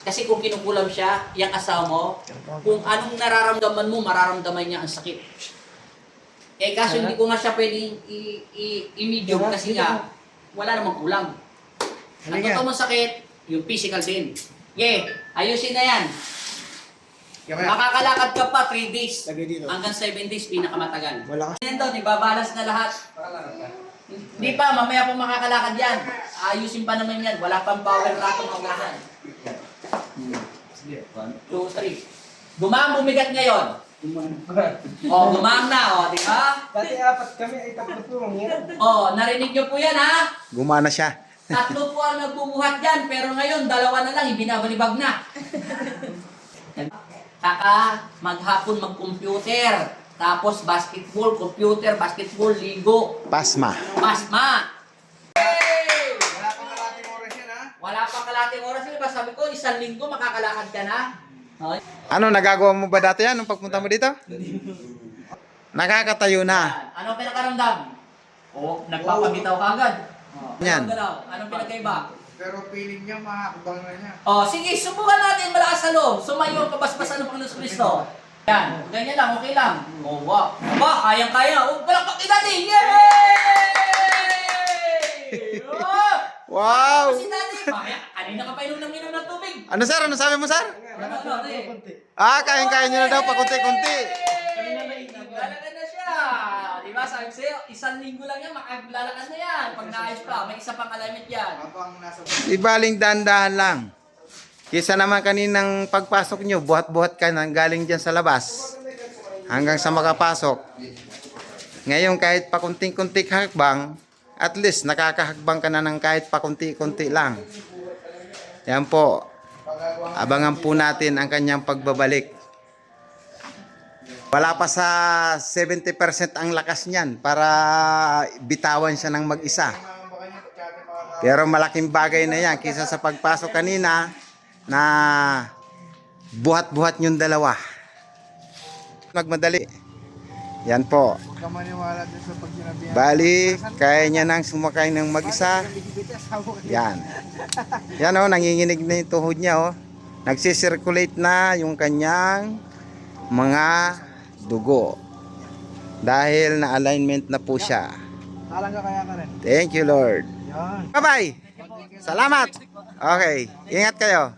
Kasi kung kinukulam siya, yung asawa mo, kung anong nararamdaman mo, mararamdaman niya ang sakit. Eh kaso hindi ko nga siya pwedeng i-medium kasi nga, wala namang kulam. Ang totoo mong sakit, yung physical din. Ayusin na yan. Makakalakad ka pa 3 days. Hanggang 7 days, pinakamatagal. Yan doon, ibabalas na lahat. Hindi pa, mamaya po makakalakad yan. Ayusin pa naman yan. Wala pang power rato maulahan. 1, 2, 3. Gumam, bumigat ngayon. Gumam na, di ba? Dati 4 kami, ay 3 po. Narinig nyo po yan, ha? Gumana siya. 3 po ang nagbubuhat dyan, pero ngayon, 2 na lang, ibinabalibag na. Maghapon mag-computer, tapos basketball, computer, basketball, ligo. Pasma. Pasma! Wala pang kalating oras yan, ha? Wala pang kalating oras, diba? Sabi ko, 1 linggo makakalakad ka na. Ano, nagagawa mo ba dati yan nung pagpunta mo dito? Nakakatayo na. Ano pinakaramdam? Nagpapabitaw ka agad. Yan. Anong pinagkaiba? Pero feeling niya, makakabang na niya. Sige, subukan natin malakas sa loob. Sumayo, kabasbasan ng Panginoon Kristo. Yan, ganyan lang, okay lang. Wow. Kayang-kaya. Palakpak ni Daddy! Yay! Wow! Si Daddy! Kanina ka pa inom ng tubig. Ano sir? Ano sabi mo sir? Kaya-kaya nyo na daw pa kunti-kunti. Lalakad na siya. Diba, sabi sa'yo, 1 linggo lang yan, makaglalakad na yan. Pag naayos pa, may isa pang alignment yan. Habang nasa... Ibaling dahan-dahan lang. Kisa naman kaninang pagpasok nyo, buhat-buhat ka nang galing dyan sa labas. Hanggang sa makapasok. Ngayon kahit pakunting-kunting hakbang, at least nakakahakbang ka na ng kahit pakunti-kunti lang. Yan po. Abangan po natin ang kanyang pagbabalik. Wala pa sa 70% ang lakas niyan para bitawan siya ng mag-isa. Pero malaking bagay na yan kaysa sa pagpasok kanina na buhat-buhat yung 2. Magmadali. Yan po. Huwag ka maniwala din sa pag sinabihan. Bali, kaya niya nang sumakay ng mag-isa. Yan. Yan o, nanginginig na yung tuhod niya o. Nagsisirculate na yung kanyang mga dugo. Dahil na alignment na po siya. Talang ka kaya ka rin. Thank you Lord. Yan. Bye-bye. Salamat. Okay, ingat kayo.